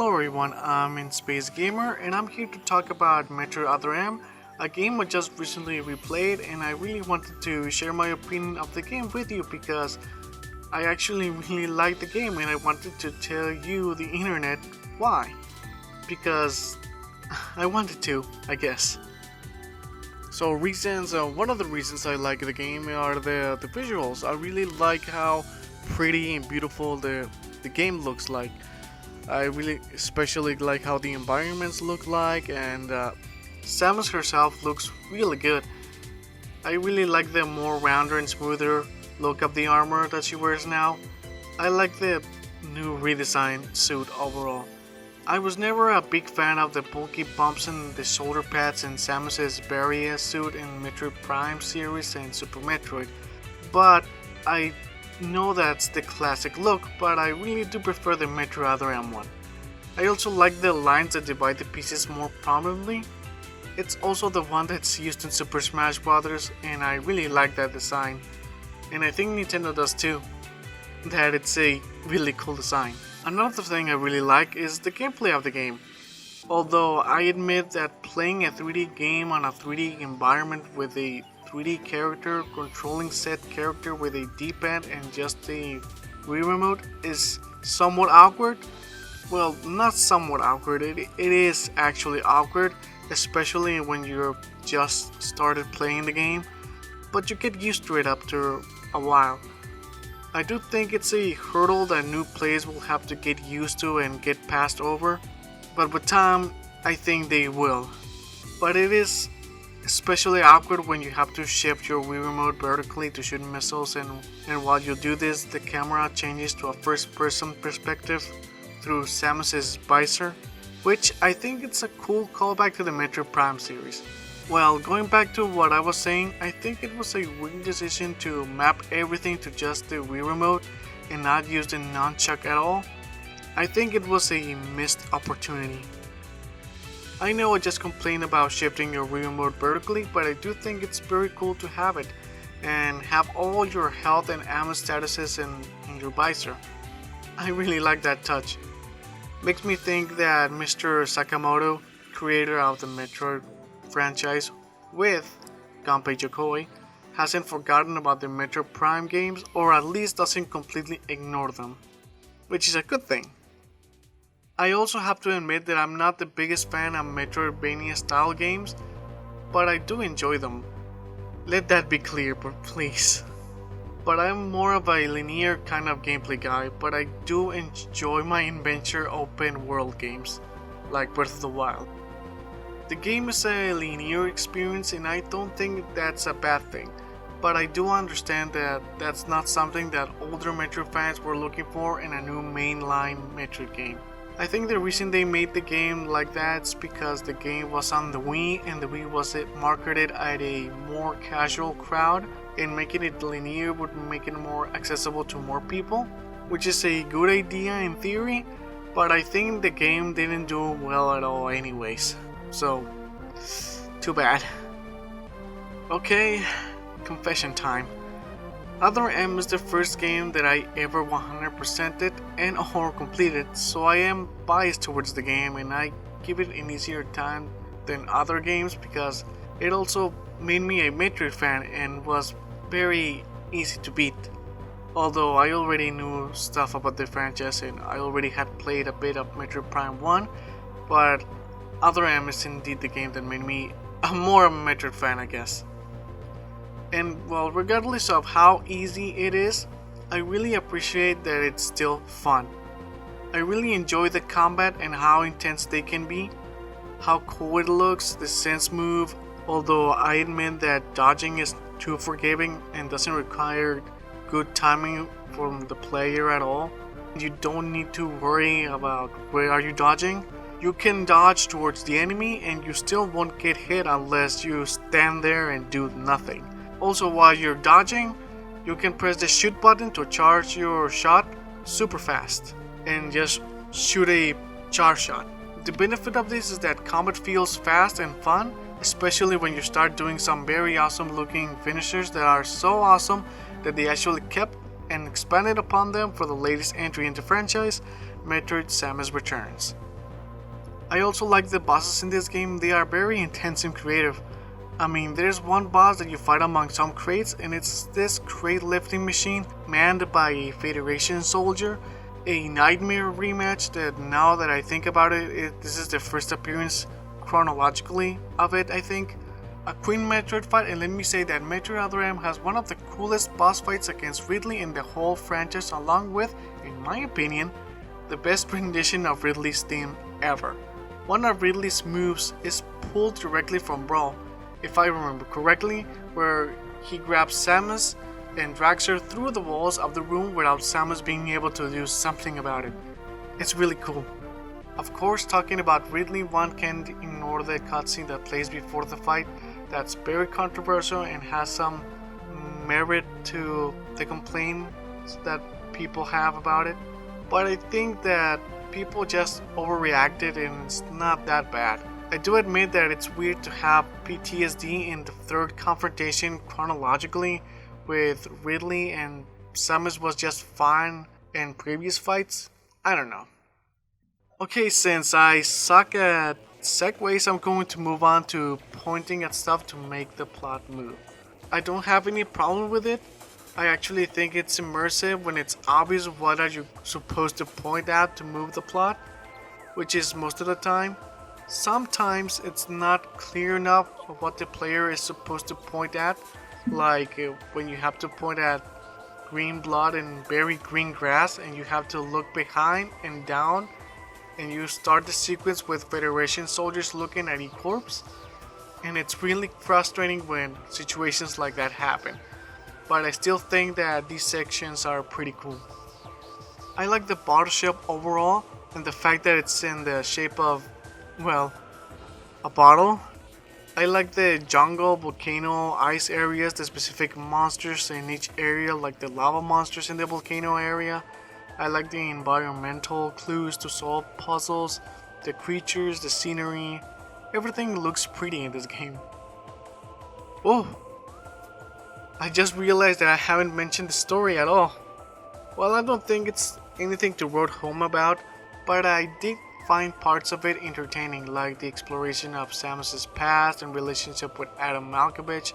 Hello everyone, I'm in Space Gamer and I'm here to talk about Metroid Other M, a game I just recently replayed, and I really wanted to share my opinion of the game with you because I actually really like the game and I wanted to tell you, the internet, why. Because I wanted to, I guess. So one of the reasons I like the game are the visuals. I really like how pretty and beautiful the game looks like. I really especially like how the environments look like, and Samus herself looks really good. I really like the more rounder and smoother look of the armor that she wears now. I like the new redesigned suit overall. I was never a big fan of the bulky bumps and the shoulder pads in Samus's Barrier suit in Metroid Prime series and Super Metroid, but I know that's the classic look, but I really do prefer the Metroid Other M one. I also like the lines that divide the pieces more prominently. It's also the one that's used in Super Smash Bros. And I really like that design. And I think Nintendo does too. That it's a really cool design. Another thing I really like is the gameplay of the game. Although I admit that playing a 3D game on a 3D environment with a 3D character controlling said character with a D-pad and just a Wii remote is somewhat awkward. Well, not somewhat awkward, it is actually awkward, especially when you're just started playing the game, but you get used to it after a while. I do think it's a hurdle that new players will have to get used to and get passed over, but with time, I think they will. But it is especially awkward when you have to shift your Wii remote vertically to shoot missiles, and while you do this, the camera changes to a first-person perspective through Samus's visor, which I think it's a cool callback to the Metroid Prime series. Well, going back to what I was saying, I think it was a weird decision to map everything to just the Wii remote and not use the nunchuck at all. I think it was a missed opportunity. I know I just complained about shifting your Wii remote vertically, but I do think it's very cool to have it and have all your health and ammo statuses in your visor. I really like that touch. Makes me think that Mr. Sakamoto, creator of the Metroid franchise with Gunpei Yokoi, hasn't forgotten about the Metroid Prime games, or at least doesn't completely ignore them, which is a good thing. I also have to admit that I'm not the biggest fan of Metroidvania style games, but I do enjoy them. Let that be clear, please. But I'm more of a linear kind of gameplay guy, but I do enjoy my adventure open world games, like Breath of the Wild. The game is a linear experience and I don't think that's a bad thing, but I do understand that that's not something that older Metroid fans were looking for in a new mainline Metroid game. I think the reason they made the game like that is because the game was on the Wii and the Wii was marketed at a more casual crowd, and making it linear would make it more accessible to more people, which is a good idea in theory, but I think the game didn't do well at all anyways. So, too bad. Okay, confession time. Other M is the first game that I ever 100%ed and or completed, so I am biased towards the game and I give it an easier time than other games because it also made me a Metroid fan and was very easy to beat. Although I already knew stuff about the franchise and I already had played a bit of Metroid Prime 1, but Other M is indeed the game that made me more of a Metroid fan, I guess. And well, regardless of how easy it is, I really appreciate that it's still fun. I really enjoy the combat and how intense they can be, how cool it looks, the sense move, although I admit that dodging is too forgiving and doesn't require good timing from the player at all. You don't need to worry about where are you dodging. You can dodge towards the enemy and you still won't get hit unless you stand there and do nothing. Also, while you're dodging, you can press the shoot button to charge your shot super fast and just shoot a charge shot. The benefit of this is that combat feels fast and fun, especially when you start doing some very awesome looking finishers that are so awesome that they actually kept and expanded upon them for the latest entry into franchise, Metroid Samus Returns. I also like the bosses in this game. They are very intense and creative. I mean, there's one boss that you fight among some crates, and it's this crate lifting machine manned by a Federation soldier. A nightmare rematch that, now that I think about it, this is the first appearance chronologically of it, I think. A Queen Metroid fight, and let me say that Metroid Other M has one of the coolest boss fights against Ridley in the whole franchise, along with, in my opinion, the best rendition of Ridley's theme ever. One of Ridley's moves is pulled directly from Brawl, if I remember correctly, where he grabs Samus and drags her through the walls of the room without Samus being able to do something about it. It's really cool. Of course, talking about Ridley, one can't ignore the cutscene that plays before the fight. That's very controversial and has some merit to the complaints that people have about it. But I think that people just overreacted and it's not that bad. I do admit that it's weird to have PTSD in the third confrontation chronologically with Ridley, and Samus was just fine in previous fights. I don't know. Okay, since I suck at segues, I'm going to move on to pointing at stuff to make the plot move. I don't have any problem with it. I actually think it's immersive when it's obvious what are you supposed to point at to move the plot, which is most of the time. Sometimes it's not clear enough of what the player is supposed to point at, like when you have to point at green blood and very green grass and you have to look behind and down, and you start the sequence with Federation soldiers looking at a corpse, and it's really frustrating when situations like that happen. But I still think that these sections are pretty cool. I like the bottle shop overall, and the fact that it's in the shape of, well, a bottle. I like the jungle, volcano, ice areas, the specific monsters in each area, like the lava monsters in the volcano area. I like the environmental clues to solve puzzles, the creatures, the scenery. Everything looks pretty in this game. Oh, I just realized that I haven't mentioned the story at all. Well, I don't think it's anything to write home about, but I did find parts of it entertaining, like the exploration of Samus's past and relationship with Adam Malkovich,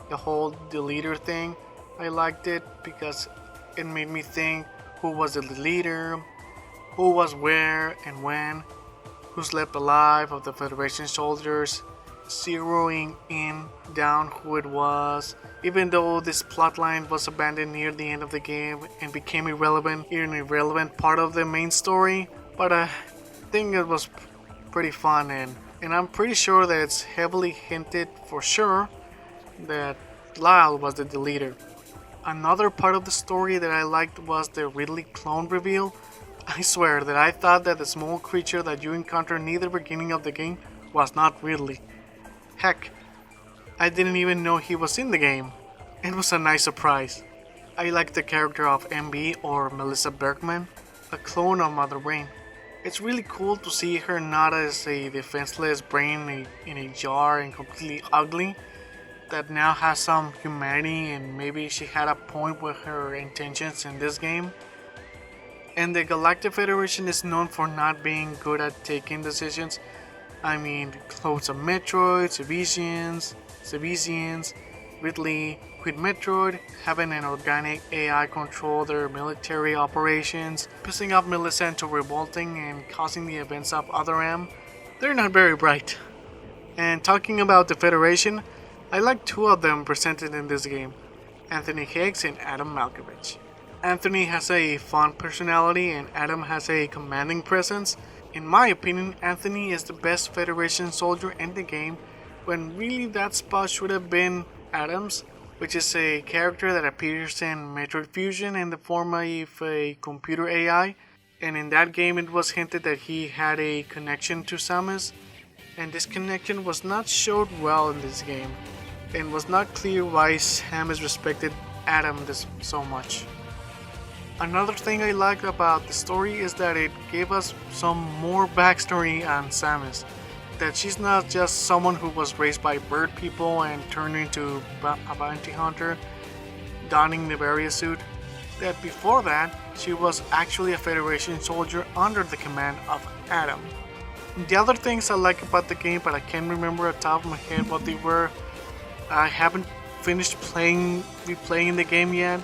the whole deleter thing. I liked it because it made me think who was the leader, who was where and when, who slept alive of the Federation soldiers, zeroing in down who it was, even though this plotline was abandoned near the end of the game and became irrelevant in an irrelevant part of the main story. But I think it was pretty fun, and I'm pretty sure that it's heavily hinted for sure that Lyle was the deleter. Another part of the story that I liked was the Ridley clone reveal. I swear that I thought that the small creature that you encounter near the beginning of the game was not Ridley. Heck, I didn't even know he was in the game. It was a nice surprise. I liked the character of MB, or Melissa Bergman, a clone of Mother Brain. It's really cool to see her not as a defenseless brain in a jar and completely ugly, that now has some humanity, and maybe she had a point with her intentions in this game. And the Galactic Federation is known for not being good at taking decisions. I mean, clones of Metroid, Savisians, Ridley, Queen Metroid, having an organic AI control their military operations, pissing off Melissa into revolting and causing the events of Other M. They're not very bright. And talking about the Federation, I like two of them presented in this game, Anthony Higgs and Adam Malkovich. Anthony has a fun personality and Adam has a commanding presence. In my opinion, Anthony is the best Federation soldier in the game, when really that spot should have been Adam's, which is a character that appears in Metroid Fusion in the form of a computer AI. And in that game it was hinted that he had a connection to Samus, and this connection was not showed well in this game, and was not clear why Samus respected Adam this so much. Another thing I like about the story is that it gave us some more backstory on Samus. That she's not just someone who was raised by bird people and turned into a bounty hunter, donning the Varia suit. That before that, she was actually a Federation soldier under the command of Adam. The other things I like about the game, but I can't remember at the top of my head what they were. I haven't finished replaying the game yet.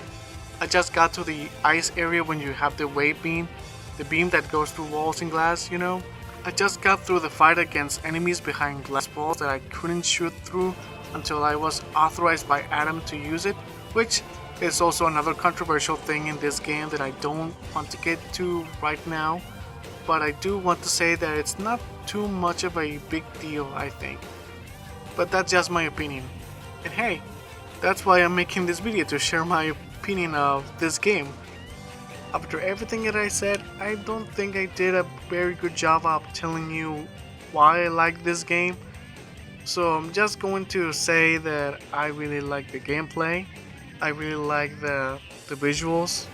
I just got to the ice area when you have the wave beam, the beam that goes through walls and glass, you know. I just got through the fight against enemies behind glass walls that I couldn't shoot through until I was authorized by Adam to use it, which is also another controversial thing in this game that I don't want to get to right now. But I do want to say that it's not too much of a big deal, I think. But that's just my opinion. And hey, that's why I'm making this video, to share my opinion of this game. After everything that I said, I don't think I did a very good job of telling you why I like this game. So I'm just going to say that I really like the gameplay. I really like the visuals.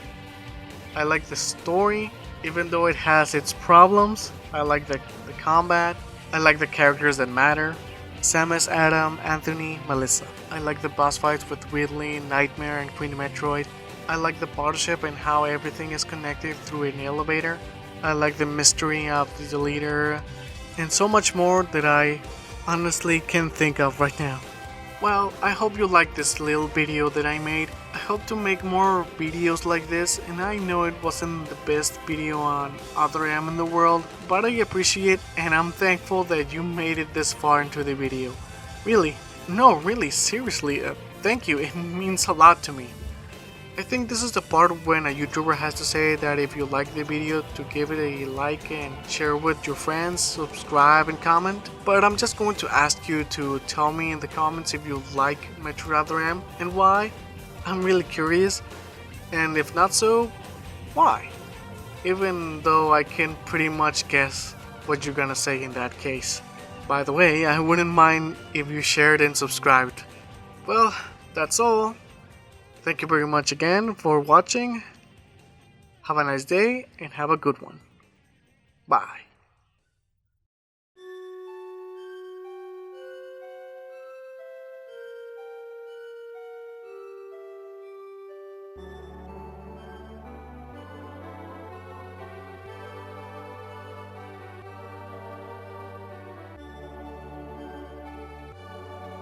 I like the story, even though it has its problems. I like the combat. I like the characters that matter. Samus, Adam, Anthony, Melissa. I like the boss fights with Ridley, Nightmare, and Queen Metroid. I like the battleship and how everything is connected through an elevator. I like the mystery of the leader, and so much more that I honestly can't think of right now. Well, I hope you liked this little video that I made. I hope to make more videos like this, and I know it wasn't the best video on Other M in the world, but I appreciate and I'm thankful that you made it this far into the video. Really, no, really, seriously, thank you, it means a lot to me. I think this is the part when a YouTuber has to say that if you like the video, to give it a like and share with your friends, subscribe and comment. But I'm just going to ask you to tell me in the comments if you like Metroid Other M and why. I'm really curious, and if not so, why? Even though I can pretty much guess what you're gonna say in that case. By the way, I wouldn't mind if you shared and subscribed. Well, that's all. Thank you very much again for watching. Have a nice day and have a good one. Bye.